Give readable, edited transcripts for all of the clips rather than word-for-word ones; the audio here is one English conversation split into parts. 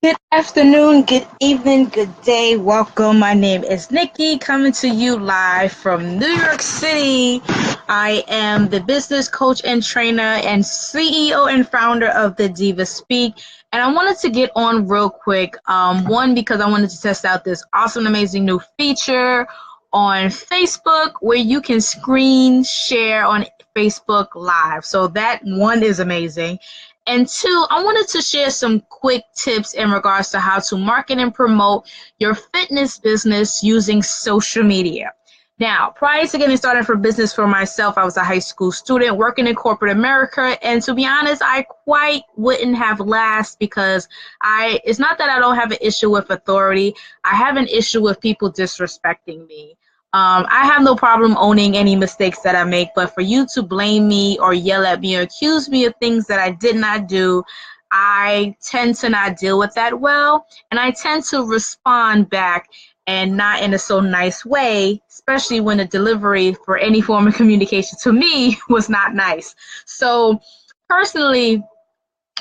Good afternoon, good evening, good day. Welcome. My name is Nikki, coming to you live from New York City. I am the business coach and trainer and CEO and founder of the Diva Speak. And I wanted to get on real quick. One, because I wanted to test out this awesome, amazing new feature on Facebook where you can screen share on Facebook Live. So that one is amazing. And two, I wanted to share some quick tips in regards to how to market and promote your fitness business using social media. Now, prior to getting started for business for myself, I was a high school student working in corporate America. And to be honest, I quite wouldn't have last because it's not that I don't have an issue with authority. I have an issue with people disrespecting me. I have no problem owning any mistakes that I make, but for you to blame me or yell at me or accuse me of things that I did not do, I tend to not deal with that well, and I tend to respond back and not in a so nice way, especially when the delivery for any form of communication to me was not nice. So personally,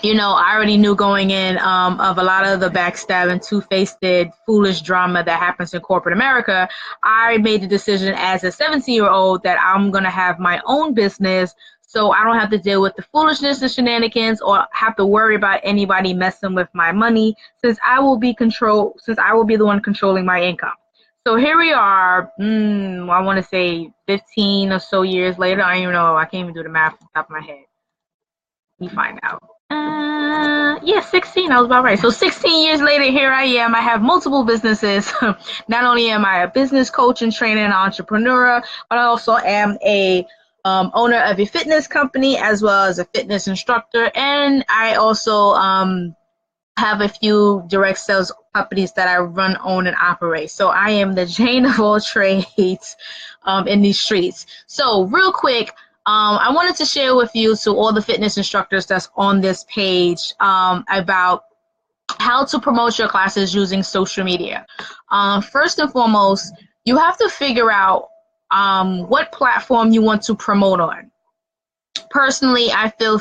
I already knew going in of a lot of the backstabbing, two-faced, foolish drama that happens in corporate America. I made the decision as a 17-year-old that I'm going to have my own business so I don't have to deal with the foolishness and shenanigans or have to worry about anybody messing with my money since I will be the one controlling my income. So here we are, I want to say 15 or so years later. I don't even know. I can't even do the math off the top of my head. Let me find out. Yeah, 16. I was about right. So 16 years later, here I am. I have multiple businesses. Not only am I a business coach and trainer and entrepreneur, but I also am a owner of a fitness company as well as a fitness instructor. And I also have a few direct sales companies that I run, own, and operate. So I am the Jane of all trades in these streets. So real quick, I wanted to share with you, to all the fitness instructors that's on this page, about how to promote your classes using social media. First and foremost, you have to figure out what platform you want to promote on. Personally, I feel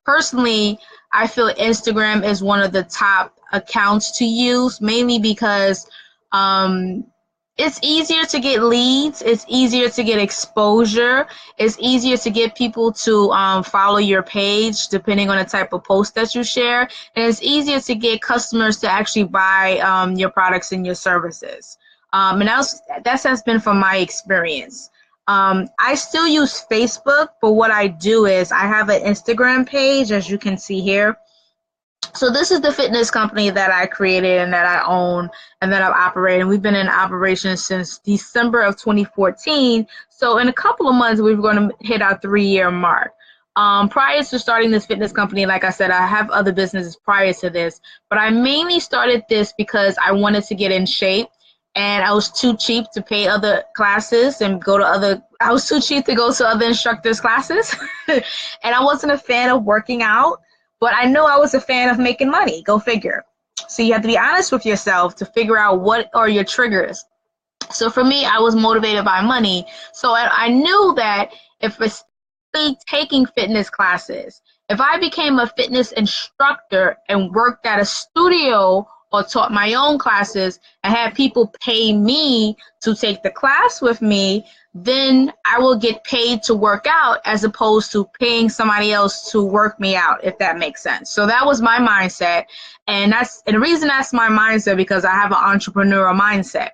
Personally, I feel Instagram is one of the top accounts to use, mainly because it's easier to get leads, it's easier to get exposure, it's easier to get people to follow your page depending on the type of post that you share, and it's easier to get customers to actually buy your products and your services. And that has been from my experience. I still use Facebook, but what I do is I have an Instagram page, as you can see here. So this is the fitness company that I created and that I own and that I've operated. We've been in operation since December of 2014. So in a couple of months, we're going to hit our 3-year mark. Prior to starting this fitness company, like I said, I have other businesses prior to this, but I mainly started this because I wanted to get in shape. And I was too cheap to pay other classes and I was too cheap to go to other instructors' classes. And I wasn't a fan of working out, but I knew I was a fan of making money. Go figure. So you have to be honest with yourself to figure out what are your triggers. So for me, I was motivated by money. So I knew that if it's taking fitness classes, if I became a fitness instructor and worked at a studio or taught my own classes and had people pay me to take the class with me, then I will get paid to work out as opposed to paying somebody else to work me out, if that makes sense. So that was my mindset. And the reason that's my mindset because I have an entrepreneurial mindset.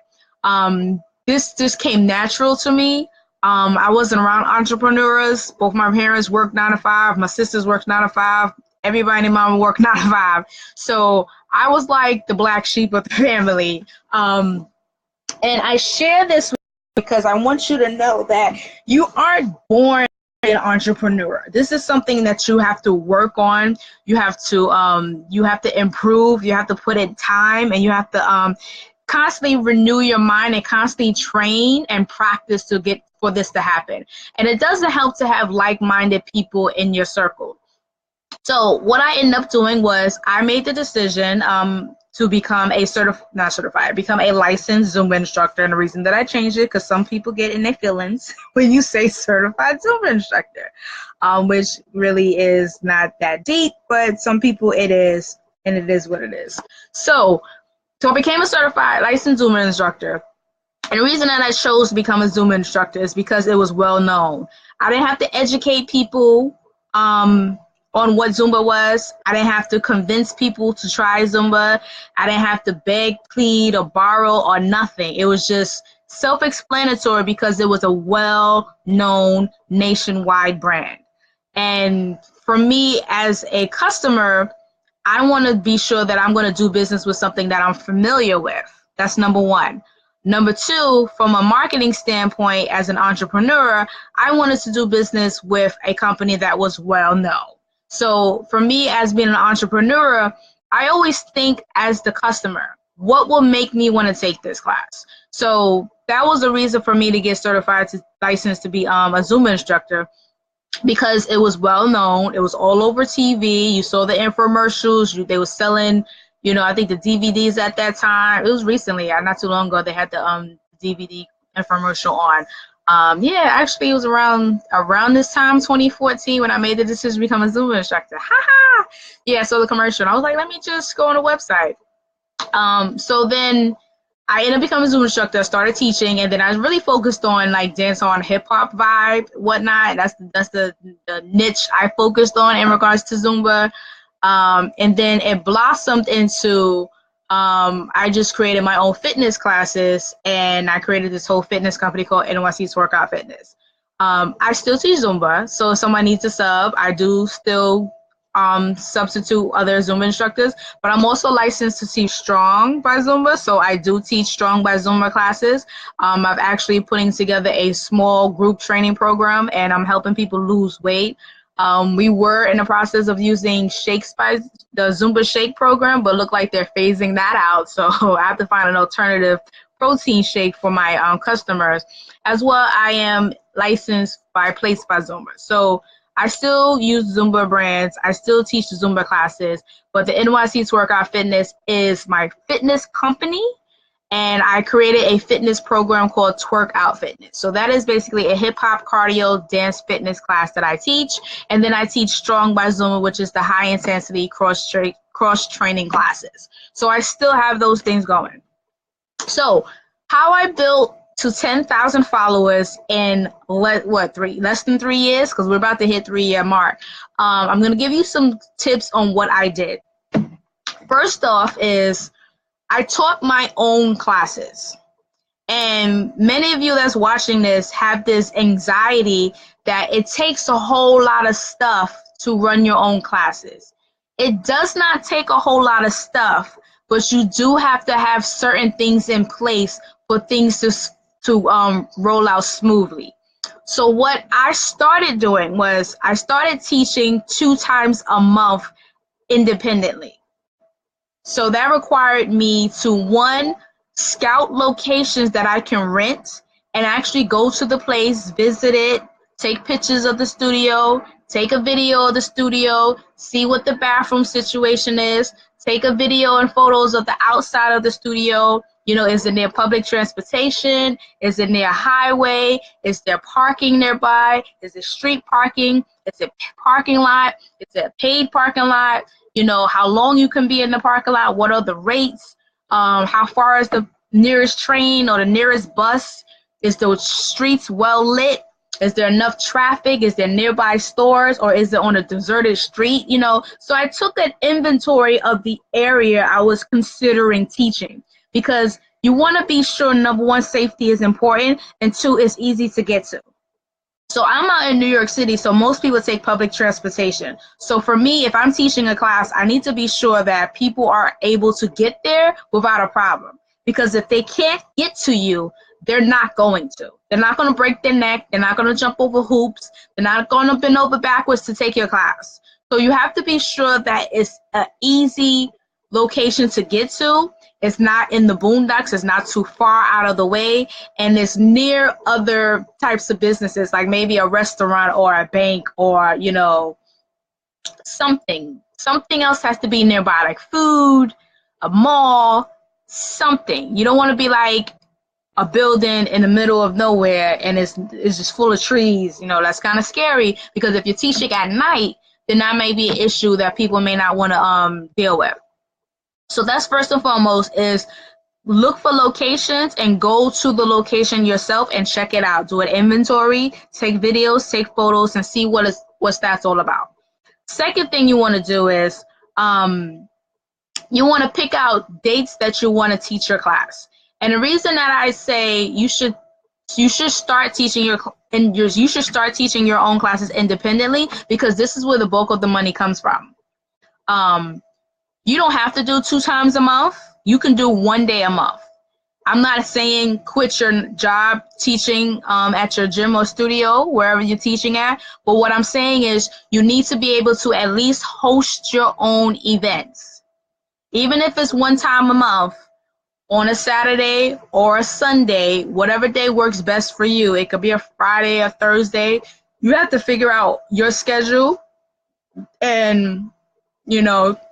This just came natural to me. I wasn't around entrepreneurs. Both my parents worked 9 to 5. My sisters worked 9 to 5. Everybody in my mom worked 9 to 5. So I was like the black sheep of the family. And I share this because I want you to know that you aren't born an entrepreneur. This is something that you have to work on. You have to improve. You have to put in time, and you have to constantly renew your mind and constantly train and practice for this to happen. And it doesn't help to have like-minded people in your circle. So what I ended up doing was I made the decision to become a become a licensed Zumba instructor. And the reason that I changed it, because some people get in their feelings when you say certified Zumba instructor, which really is not that deep, but some people it is. and it is what it is. So I became a certified licensed Zumba instructor. And the reason that I chose to become a Zumba instructor is because it was well known. I didn't have to educate people on what Zumba was. I didn't have to convince people to try Zumba. I didn't have to beg, plead, or borrow or nothing. It was just self-explanatory because it was a well-known nationwide brand. And for me as a customer, I want to be sure that I'm going to do business with something that I'm familiar with. That's number one. Number two, from a marketing standpoint, as an entrepreneur, I wanted to do business with a company that was well known. So for me, as being an entrepreneur, I always think as the customer, what will make me want to take this class? So that was the reason for me to get certified to licensed to be a Zumba instructor, because it was well known. It was all over TV. You saw the infomercials. They were selling, I think the DVDs at that time. It was recently, not too long ago, they had the DVD infomercial on. Actually, it was around this time, 2014, when I made the decision to become a Zumba instructor. Yeah, so the commercial. And I was like, let me just go on the website. So then I ended up becoming a Zumba instructor, started teaching, and then I was really focused on like dance on hip hop vibe, whatnot. That's the niche I focused on in regards to Zumba. And then it blossomed into I just created my own fitness classes, and I created this whole fitness company called NYC's Workout Fitness. I still teach Zumba, so if someone needs a sub, I do still substitute other Zumba instructors, but I'm also licensed to teach Strong by Zumba, so I do teach Strong by Zumba classes. I've actually putting together a small group training program, and I'm helping people lose weight. We were in the process of using shakes by the Zumba Shake program, but look like they're phasing that out, so I have to find an alternative protein shake for my customers. As well, I am licensed by Place by Zumba, so I still use Zumba brands. I still teach the Zumba classes, but the NYC's Workout Fitness is my fitness company, and I created a fitness program called Twerk Out Fitness. So that is basically a hip-hop, cardio, dance fitness class that I teach, and then I teach Strong by Zumba, which is the high-intensity cross-training classes. So I still have those things going. So how I built to 10,000 followers in less than 3 years, because we're about to hit 3-year mark. I'm going to give you some tips on what I did. First off is I taught my own classes, and many of you that's watching this have this anxiety that it takes a whole lot of stuff to run your own classes. It does not take a whole lot of stuff, but you do have to have certain things in place for things to roll out smoothly. So what I started doing was I started teaching 2 times a month independently. So that required me to, 1, scout locations that I can rent and actually go to the place, visit it, take pictures of the studio, take a video of the studio, see what the bathroom situation is, take a video and photos of the outside of the studio. Is it near public transportation? Is it near a highway? Is there parking nearby? Is it street parking? Is it parking lot? Is it a paid parking lot? How long you can be in the parking lot? What are the rates? How far is the nearest train or the nearest bus? Is the streets well lit? Is there enough traffic? Is there nearby stores, or is it on a deserted street? So I took an inventory of the area I was considering teaching, because you want to be sure, number 1, safety is important, and 2, it's easy to get to. So I'm out in New York City, so most people take public transportation. So for me, if I'm teaching a class, I need to be sure that people are able to get there without a problem. Because if they can't get to you, they're not going to. They're not going to break their neck. They're not going to jump over hoops. They're not going to bend over backwards to take your class. So you have to be sure that it's an easy location to get to. It's not in the boondocks. It's not too far out of the way. And it's near other types of businesses, like maybe a restaurant or a bank or, something. Something else has to be nearby, like food, a mall, something. You don't want to be like a building in the middle of nowhere and it's just full of trees. That's kind of scary, because if you're teaching at night, then that may be an issue that people may not want to deal with. So that's first and foremost, is look for locations and go to the location yourself and check it out. Do an inventory, take videos, take photos, and see what that's all about. Second thing you want to do is you want to pick out dates that you want to teach your class. And the reason that I say you should start teaching you should start teaching your own classes independently, because this is where the bulk of the money comes from. You don't have to do 2 times a month. You can do 1 day a month. I'm not saying quit your job teaching at your gym or studio, wherever you're teaching at. But what I'm saying is you need to be able to at least host your own events. Even if it's 1 time a month, on a Saturday or a Sunday, whatever day works best for you. It could be a Friday or Thursday. You have to figure out your schedule and,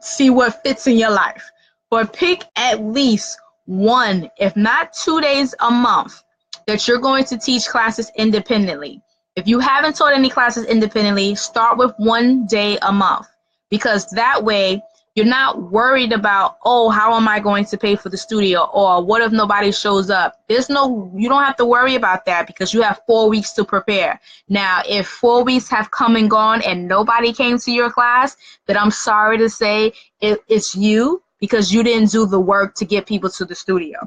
see what fits in your life. But pick at least 1, if not 2 days a month that you're going to teach classes independently. If you haven't taught any classes independently, start with 1 day a month, because that way you're not worried about, oh, how am I going to pay for the studio, or what if nobody shows up? You don't have to worry about that, because you have 4 weeks to prepare. Now, if 4 weeks have come and gone and nobody came to your class, then I'm sorry to say it's you, because you didn't do the work to get people to the studio.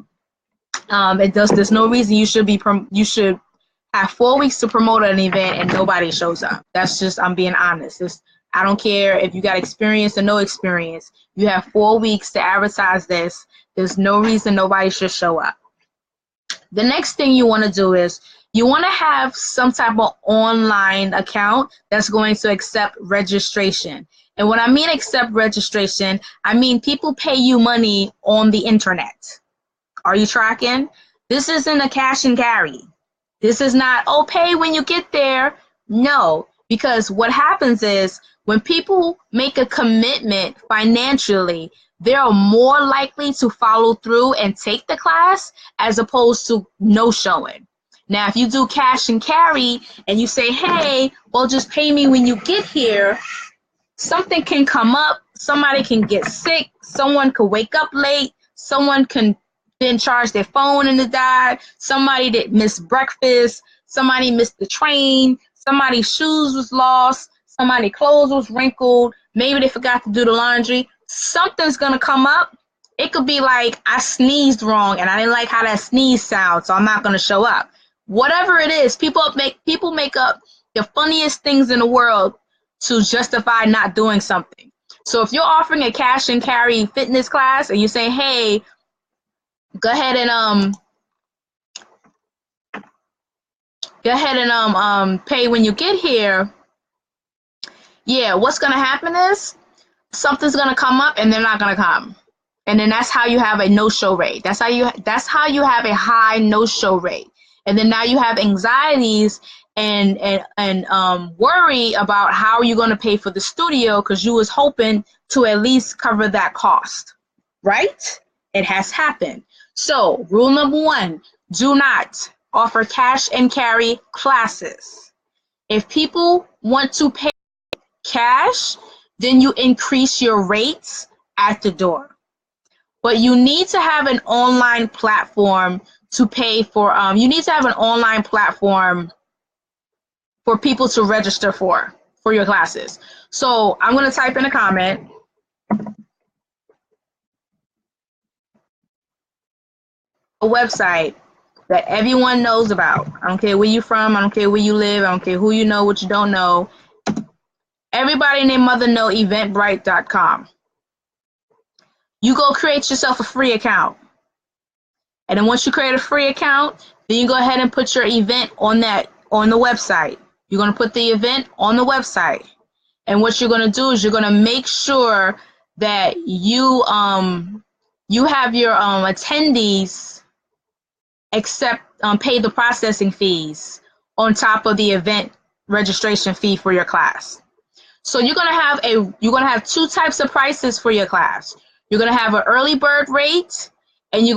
There's no reason you should have 4 weeks to promote an event and nobody shows up. That's just, I'm being honest. I don't care if you got experience or no experience. You have 4 weeks to advertise this. There's no reason nobody should show up. The next thing you want to do is you want to have some type of online account that's going to accept registration. And when I mean accept registration, I mean people pay you money on the internet. Are you tracking? This isn't a cash and carry. This is not, oh, pay when you get there. No, because what happens is when people make a commitment financially, they're more likely to follow through and take the class as opposed to no showing. Now, if you do cash and carry and you say, hey, well, just pay me when you get here, something can come up. Somebody can get sick. Someone could wake up late. Someone can then charge their phone and it died. Somebody that missed breakfast. Somebody missed the train. Somebody's shoes was lost. Somebody's clothes was wrinkled. Maybe they forgot to do the laundry. Something's going to come up. It could be like, I sneezed wrong and I didn't like how that sneeze sounds, so I'm not going to show up. Whatever it is, people make up the funniest things in the world to justify not doing something. So if you're offering a cash and carry fitness class and you say, hey, go ahead and pay when you get here, yeah, what's going to happen is something's going to come up and they're not going to come. And then that's how you have a no-show rate. That's how you have a high no-show rate. And then now you have anxieties and worry about how you're going to pay for the studio because you was hoping to at least cover that cost, right? It has happened. So rule number 1, do not offer cash and carry classes. If people want to pay cash, then you increase your rates at the door. But you need to have an online platform to pay for. You need to have an online platform for people to register for your classes. So I'm going to type in a comment. A website that everyone knows about. I don't care where you're from. I don't care where you live. I don't care who you know, what you don't know. Everybody and their mother know Eventbrite.com. You go create yourself a free account. And then once you create a free account, then you go ahead and put your event on the website. You're going to put the event on the website. And what you're going to do is you're going to make sure that you have your attendees pay the processing fees on top of the event registration fee for your class. So you're going to have 2 types of prices for your class. You're going to have an early bird rate, and 3.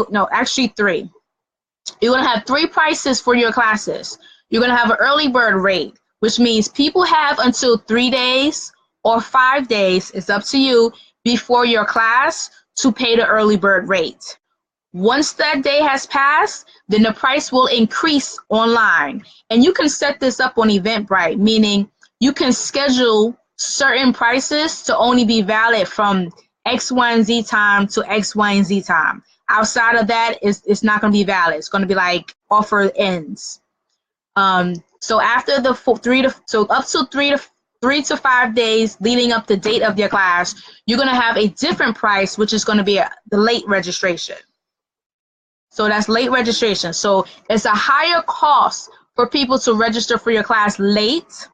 You're going to have 3 prices for your classes. You're going to have an early bird rate, which means people have until 3 days or 5 days, it's up to you, before your class to pay the early bird rate. Once that day has passed, then the price will increase online. And you can set this up on Eventbrite, meaning you can schedule certain prices to only be valid from X, Y, and Z time to X, Y, and Z time. Outside of that, it's not going to be valid. It's going to be like offer ends. So after the up to 3 to 5 days leading up the date of your class, you're going to have a different price, which is going to be the late registration. So that's late registration. So it's a higher cost for people to register for your class late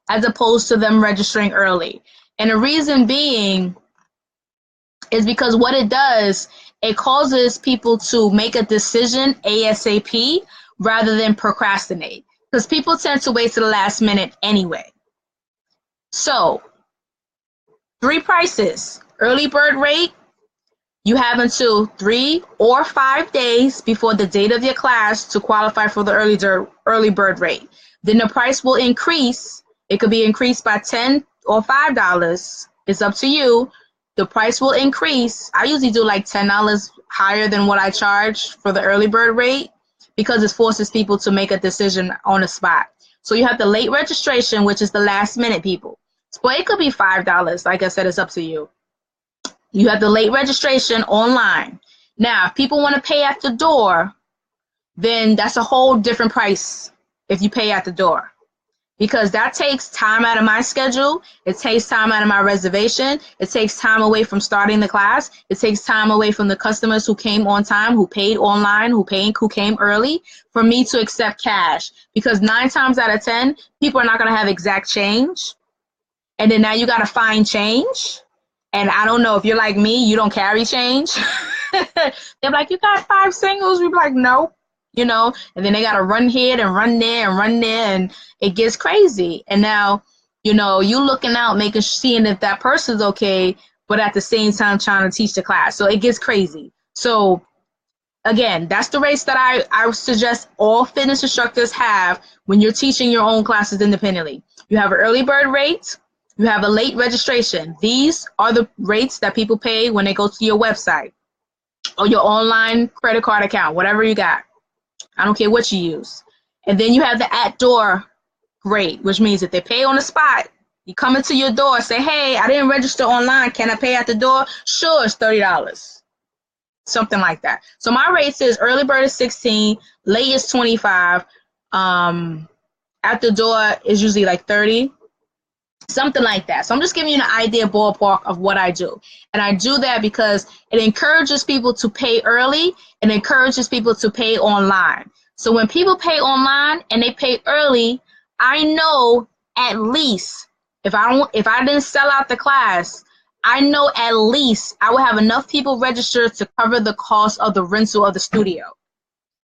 as opposed to them registering early. And the reason being is because what it does, it causes people to make a decision ASAP rather than procrastinate. Because people tend to wait to the last minute anyway. So 3 prices: early bird rate. You have until 3 or 5 days before the date of your class to qualify for the early bird rate. Then the price will increase. It could be increased by $10 or $5. It's up to you. The price will increase. I usually do like $10 higher than what I charge for the early bird rate because it forces people to make a decision on the spot. So you have the late registration, which is the last minute people. But it could be $5. Like I said, it's up to you. You have the late registration online. Now, if people want to pay at the door, then that's a whole different price if you pay at the door. Because that takes time out of my schedule. It takes time out of my reservation. It takes time away from starting the class. It takes time away from the customers who came on time, who paid online, who came early, for me to accept cash. Because 9 times out of 10, people are not going to have exact change. And then now you got to find change. And I don't know if you're like me, you don't carry change. They're like, you got 5 singles? We're like, no, and then they got to run here and run there and run there, and it gets crazy. And now, you looking out, seeing if that person's okay, but at the same time trying to teach the class. So it gets crazy. So again, that's the rates that I suggest all fitness instructors have when you're teaching your own classes independently. You have an early bird rate. You have a late registration. These are the rates that people pay when they go to your website or your online credit card account, whatever you got. I don't care what you use. And then you have the at-door rate, which means if they pay on the spot, you come into your door, say, hey, I didn't register online. Can I pay at the door? Sure, it's $30. Something like that. So my rate says early bird is $16, late is $25. At the door is usually like $30. Something like that. So I'm just giving you an idea, ballpark of what I do. And I do that because it encourages people to pay early and encourages people to pay online. So when people pay online and they pay early, I know at least if I didn't sell out the class, I know at least I will have enough people registered to cover the cost of the rental of the studio.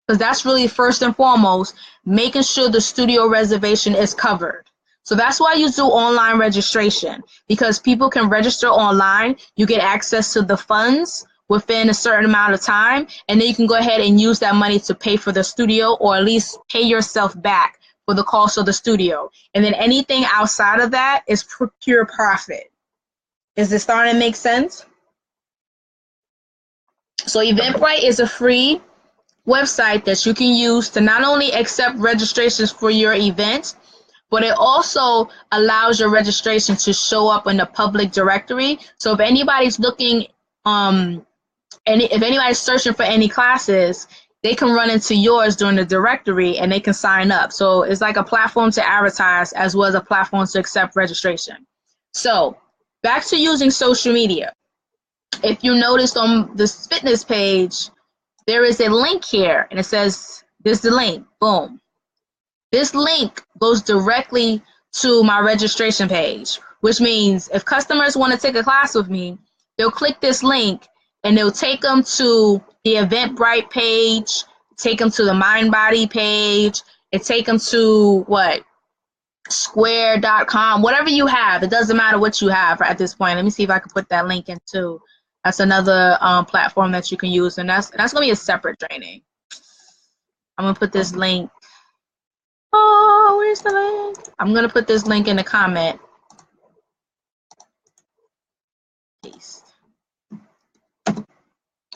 Because that's really first and foremost, making sure the studio reservation is covered. So that's why you do online registration, because people can register online. You get access to the funds within a certain amount of time, and then you can go ahead and use that money to pay for the studio, or at least pay yourself back for the cost of the studio. And then anything outside of that is pure profit. Is this starting to make sense? So Eventbrite is a free website that you can use to not only accept registrations for your event, but it also allows your registration to show up in the public directory. So if anybody's looking, and if anybody's searching for any classes, they can run into yours during the directory and they can sign up. So it's like a platform to advertise as well as a platform to accept registration. So back to using social media. If you noticed on this fitness page, there is a link here and it says, this is the link, boom. This link goes directly to my registration page, which means if customers want to take a class with me, they'll click this link and they'll take them to the Eventbrite page, take them to the MindBody page, and take them to Square.com, whatever you have. It doesn't matter what you have at this point. Let me see if I can put that link in too. That's another platform that you can use, and that's going to be a separate training. I'm going to put this link. Oh, where's the link? I'm going to put this link in the comment. Paste.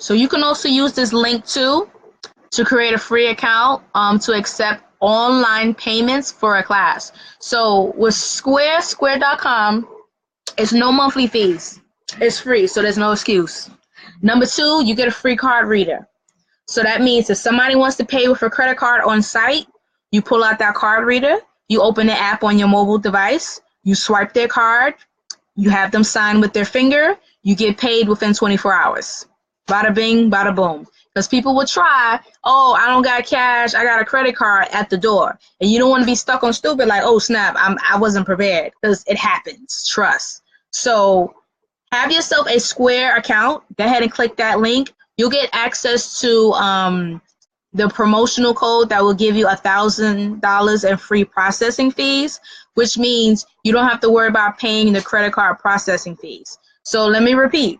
So you can also use this link too to create a free account to accept online payments for a class. So with square.com, it's no monthly fees. It's free, so there's no excuse. Number two, you get a free card reader. So that means if somebody wants to pay with a credit card on site, you pull out that card reader, you open the app on your mobile device, you swipe their card, you have them sign with their finger, you get paid within 24 hours. Bada bing, bada boom. Because people will try, oh, I don't got cash, I got a credit card at the door. And you don't want to be stuck on stupid like, oh, snap, I wasn't prepared. Because it happens, trust. So have yourself a Square account. Go ahead and click that link. You'll get access to the promotional code that will give you $1,000 in free processing fees, which means you don't have to worry about paying the credit card processing fees. So let me repeat.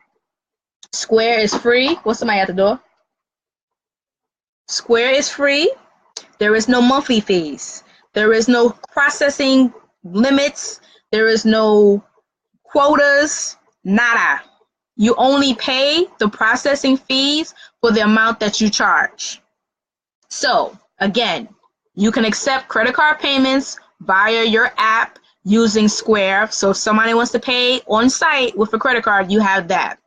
Square is free. What's somebody at the door? Square is free. There is no monthly fees. There is no processing limits. There is no quotas. Nada. You only pay the processing fees for the amount that you charge. So, again, you can accept credit card payments via your app using Square. So if somebody wants to pay on site with a credit card, you have that.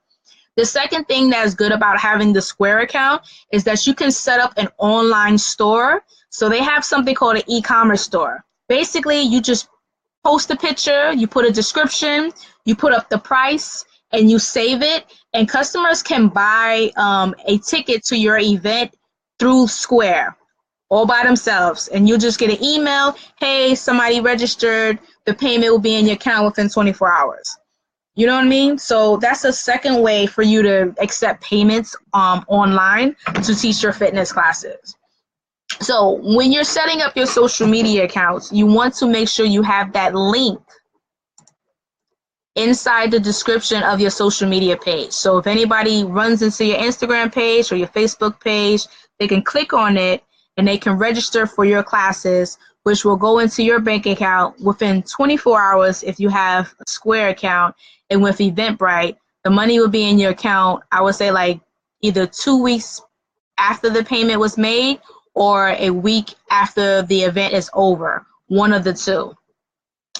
The second thing that's good about having the Square account is that you can set up an online store. So they have something called an e-commerce store. Basically, you just post a picture, you put a description, you put up the price, and you save it, and customers can buy a ticket to your event through Square all by themselves, and you'll just get an email, hey, somebody registered, the payment will be in your account within 24 hours. You know what I mean? So that's a second way for you to accept payments online to teach your fitness classes. So when you're setting up your social media accounts, you want to make sure you have that link inside the description of your social media page. So if anybody runs into your Instagram page or your Facebook page, they can click on it and they can register for your classes, which will go into your bank account within 24 hours if you have a Square account. And with Eventbrite, the money will be in your account, I would say like either 2 weeks after the payment was made or a week after the event is over, one of the two.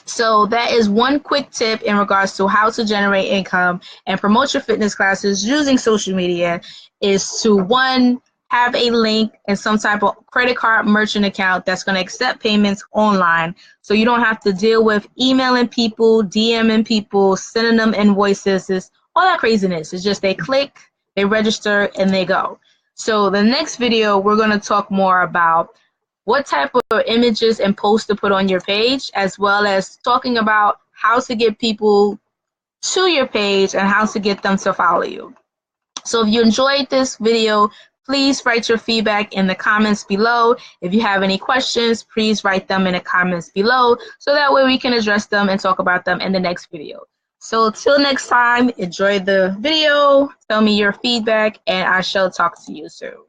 So that is one quick tip in regards to how to generate income and promote your fitness classes using social media is to, one, have a link and some type of credit card merchant account that's going to accept payments online. So you don't have to deal with emailing people, DMing people, sending them invoices, all that craziness. It's just they click, they register, and they go. So the next video, we're going to talk more about what type of images and posts to put on your page, as well as talking about how to get people to your page and how to get them to follow you. So if you enjoyed this video, please write your feedback in the comments below. If you have any questions, please write them in the comments below so that way we can address them and talk about them in the next video. So till next time, enjoy the video, tell me your feedback, and I shall talk to you soon.